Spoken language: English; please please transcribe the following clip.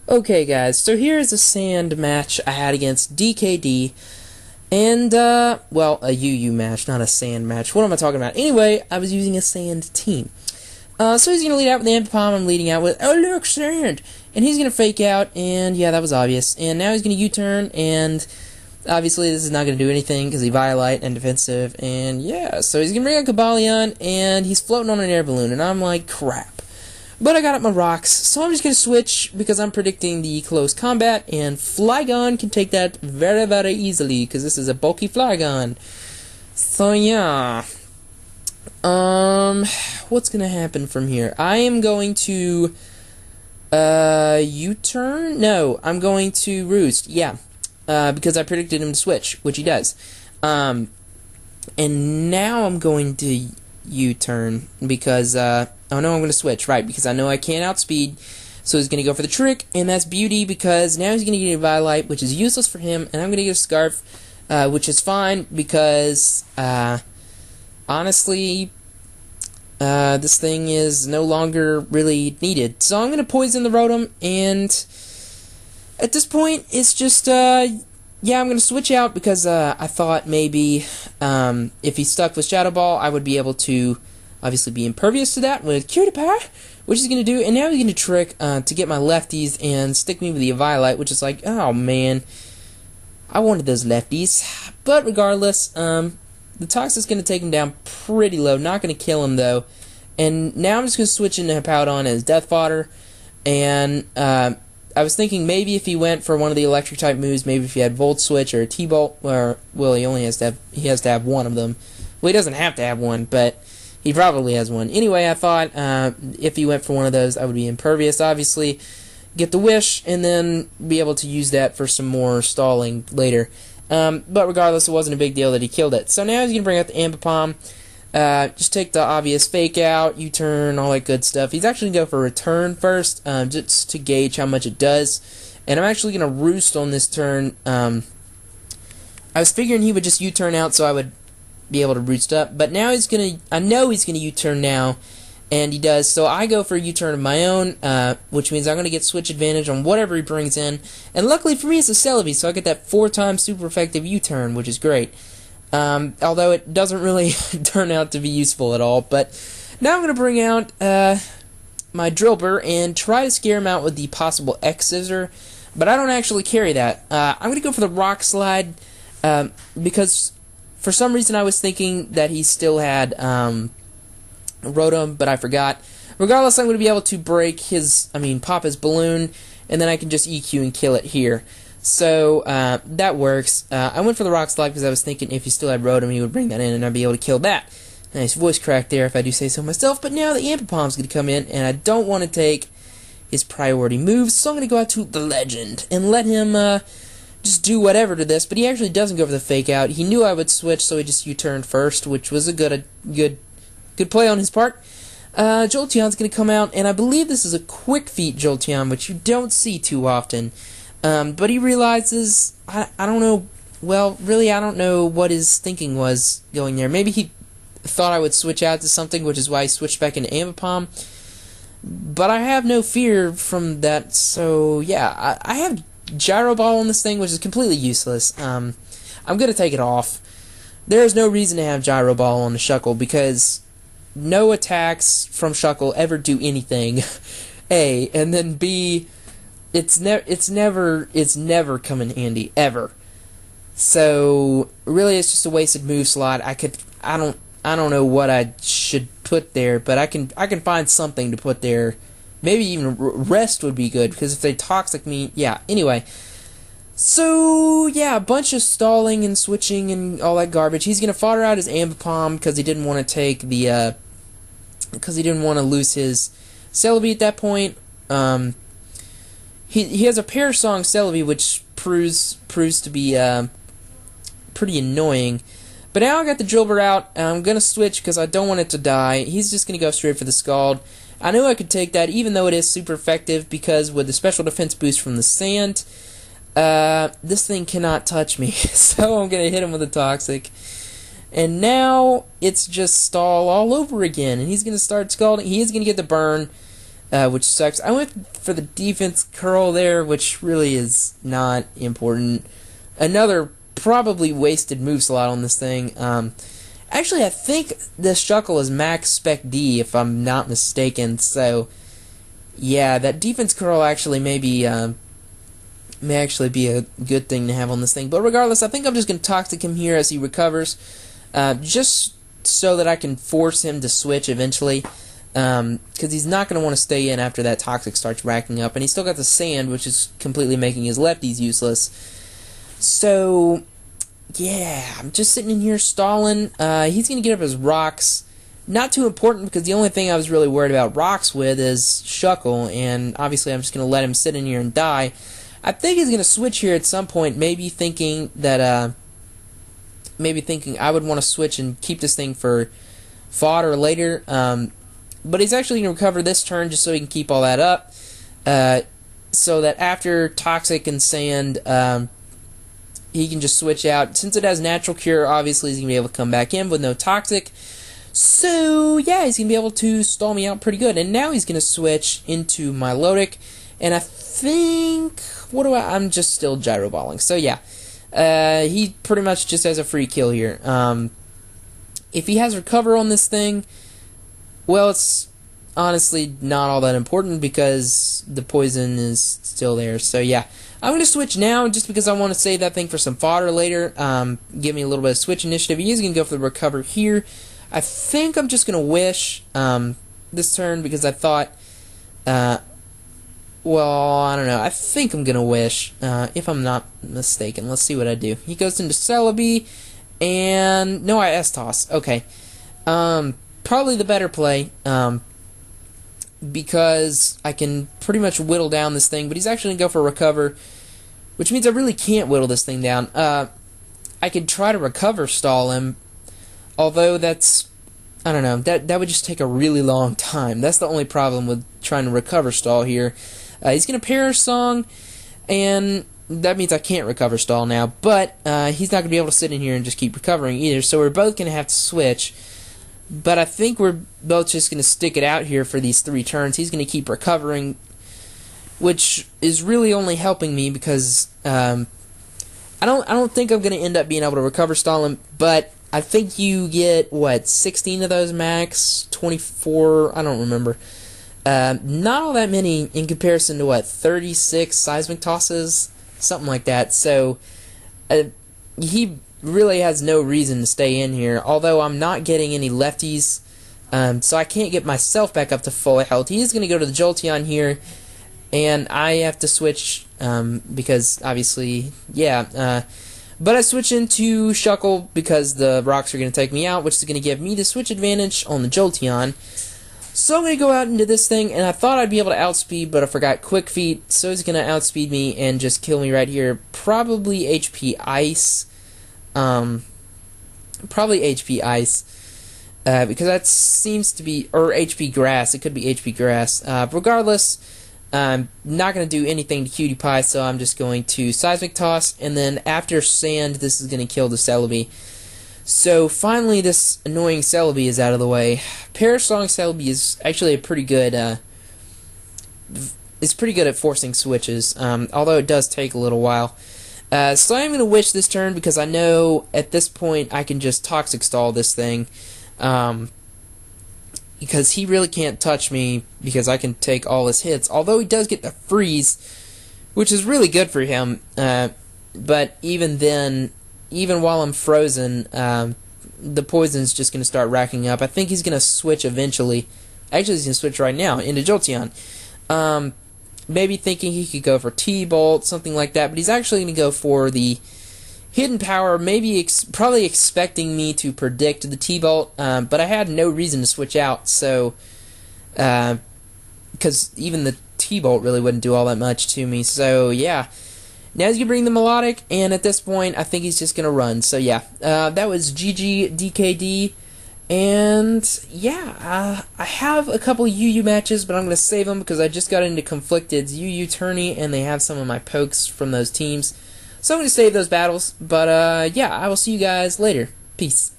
Okay guys, so here's a sand match I had against DKD, and, well, a UU match, not a sand match. What am I talking about? Anyway, I was using a sand team. So he's gonna lead out with the Ampapom, I'm leading out with, oh look, sand! And he's gonna fake out, and yeah, that was obvious. And now he's gonna U-turn, and obviously this is not gonna do anything, because he Violite and defensive, and yeah, so he's gonna bring out Kabalion, and he's floating on an air balloon, and I'm like, crap. But I got up my rocks, so I'm just going to switch because I'm predicting the close combat, and Flygon can take that very, very easily because this is a bulky Flygon. So yeah, what's going to happen from here? I am going to U-turn? No, I'm going to Roost. Yeah, because I predicted him to switch, which he does. And now I'm going to U-turn because oh no, I'm going to switch, right, because I know I can't outspeed, so he's going to go for the trick, and that's beauty, because now he's going to get a Violite, which is useless for him, and I'm going to get a Scarf, which is fine, because, honestly, this thing is no longer really needed. So I'm going to Poison the Rotom, and at this point, it's just, yeah, I'm going to switch out, because I thought maybe if he stuck with Shadow Ball, I would be able to obviously be impervious to that with Cutipaw, which he's going to do, and now he's going to trick to get my lefties and stick me with the Violite, which is like, oh man, I wanted those lefties. But regardless, the Toxic's going to take him down pretty low, not going to kill him though, and now I'm just going to switch into Hippowdon as Death Fodder, and I was thinking maybe if he went for one of the electric type moves, maybe if he had Volt Switch or T-Bolt, or, well, he only has to have one of them. Well, he doesn't have to have one, but he probably has one. Anyway, I thought if he went for one of those, I would be impervious, obviously, get the Wish, and then be able to use that for some more stalling later. But regardless, it wasn't a big deal that he killed it. So now he's going to bring out the Ampapom, just take the obvious fake out, U-turn, all that good stuff. He's actually going to go for return first, just to gauge how much it does. And I'm actually going to Roost on this turn. I was figuring he would just U-turn out so I would be able to Roost up, but now he's gonna, I know he's gonna U-turn now, and he does, so I go for a U-turn of my own, which means I'm gonna get switch advantage on whatever he brings in, and luckily for me it's a Celebi, so I get that 4-time super effective U-turn, which is great, although it doesn't really turn out to be useful at all. But now I'm gonna bring out my Drillbur and try to scare him out with the possible X-Scissor, but I don't actually carry that. I'm gonna go for the Rock Slide, because for some reason I was thinking that he still had Rotom, but I forgot. Regardless, I'm going to be able to break his, pop his balloon, and then I can just EQ and kill it here. So, that works. I went for the Rock Slide because I was thinking if he still had Rotom, he would bring that in, and I'd be able to kill that. Nice voice crack there, if I do say so myself, but now the Ampapom's going to come in, and I don't want to take his priority moves, so I'm going to go out to the Legend, and let him, just do whatever to this, but he actually doesn't go for the fake out. He knew I would switch, so he just U-turned first, which was a good play on his part. Jolteon's going to come out, and I believe this is a quick feet Jolteon, which you don't see too often. But he realizes, I don't know, well, really I don't know what his thinking was going there. Maybe he thought I would switch out to something, which is why he switched back into Ampapom. But I have no fear from that, so yeah, I have Gyro Ball on this thing, which is completely useless. I'm going to take it off. There's no reason to have Gyro Ball on the Shuckle, because no attacks from Shuckle ever do anything. A, and then B, it's never come in handy, ever. So really it's just a wasted move slot. I don't know what I should put there, but I can find something to put there. Maybe even Rest would be good, because if they Toxic me, yeah, anyway. So, yeah, a bunch of stalling and switching and all that garbage. He's going to fodder out his Ampapom, because he didn't want to take the, because he didn't want to lose his Celebi at that point. He has a Pair Song Celebi, which proves to be, pretty annoying. But now I got the Drillbur out, and I'm going to switch, because I don't want it to die. He's just going to go straight for the Scald. I knew I could take that, even though it is super effective, because with the special defense boost from the sand, this thing cannot touch me. So I'm going to hit him with a Toxic. And now it's just stall all over again, and he's going to start scalding. He is going to get the burn. which sucks. I went for the defense curl there, which really is not important. Another probably wasted move slot on this thing. Actually, I think this shuckle is max spec D, if I'm not mistaken. So, yeah, that defense curl actually may actually be a good thing to have on this thing. But regardless, I think I'm just going to toxic him here as he recovers, just so that I can force him to switch eventually. Because he's not going to want to stay in after that toxic starts racking up. And he's still got the sand, which is completely making his lefties useless. So, yeah, I'm just sitting in here stalling. He's going to get up his rocks. Not too important, because the only thing I was really worried about rocks with is shuckle. And obviously I'm just going to let him sit in here and die. I think he's going to switch here at some point, maybe thinking that, I would want to switch and keep this thing for fodder later. But he's actually going to recover this turn just so he can keep all that up. So that after Toxic and Sand, he can just switch out. Since it has Natural Cure, obviously he's going to be able to come back in with no Toxic. So, yeah, he's going to be able to stall me out pretty good. And now he's going to switch into Milotic. And I think... I'm just still gyroballing. So, yeah. He pretty much just has a free kill here. If he has Recover on this thing... Well, it's honestly not all that important because the poison is still there. So, yeah. I'm going to switch now just because I want to save that thing for some fodder later. Give me a little bit of switch initiative. He is going to go for the Recover here. I think I'm just going to Wish this turn because I thought... well, I don't know. I think I'm going to Wish, if I'm not mistaken. Let's see what I do. He goes into Celebi, and... No, I S-Toss. Okay. Probably the better play, because I can pretty much whittle down this thing, but he's actually going to go for Recover, which means I really can't whittle this thing down. I could try to Recover stall him, although that's... I don't know, that would just take a really long time. That's the only problem with trying to Recover stall here. He's going to Perish Song, and that means I can't Recover stall now, but he's not going to be able to sit in here and just keep recovering either, so we're both going to have to switch. But I think we're both just going to stick it out here for these 3 turns. He's going to keep recovering, which is really only helping me because I don't think I'm going to end up being able to Recover stall him, but I think you get, 16 of those max? 24? I don't remember. Not all that many in comparison to, 36 Seismic Tosses? Something like that. So, he really has no reason to stay in here, although I'm not getting any lefties, so I can't get myself back up to full health. He is going to go to the Jolteon here, and I have to switch, because, obviously, yeah, but I switch into Shuckle because the rocks are going to take me out, which is going to give me the switch advantage on the Jolteon. So I'm going to go out into this thing, and I thought I'd be able to outspeed, but I forgot Quick Feet, so he's going to outspeed me and just kill me right here. Probably HP Ice. Probably HP Ice. Because that seems to be... Or HP Grass. It could be HP Grass. Regardless... I'm not going to do anything to Cutie Pie, so I'm just going to Seismic Toss, and then after Sand, this is going to kill the Celebi. So finally, this annoying Celebi is out of the way. Perish Song Celebi is actually a pretty good, is pretty good at forcing switches, although it does take a little while. So I'm going to Wish this turn because I know at this point I can just Toxic Stall this thing. Because he really can't touch me because I can take all his hits. Although he does get the freeze, which is really good for him. But even then, even while I'm frozen, the poison's just going to start racking up. I think he's going to switch eventually. Actually, he's going to switch right now into Jolteon. Maybe thinking he could go for T-Bolt, something like that. But he's actually going to go for the Hidden Power, maybe probably expecting me to predict the T-Bolt, but I had no reason to switch out, so, because even the T-Bolt really wouldn't do all that much to me, so, yeah. Now he's going to bring the Melodic, and at this point, I think he's just going to run, so, yeah. That was GG DKD, and, yeah, I have a couple UU matches, but I'm going to save them because I just got into Conflicted's UU tourney, and they have some of my pokes from those teams. So I'm going to save those battles, but yeah, I will see you guys later. Peace.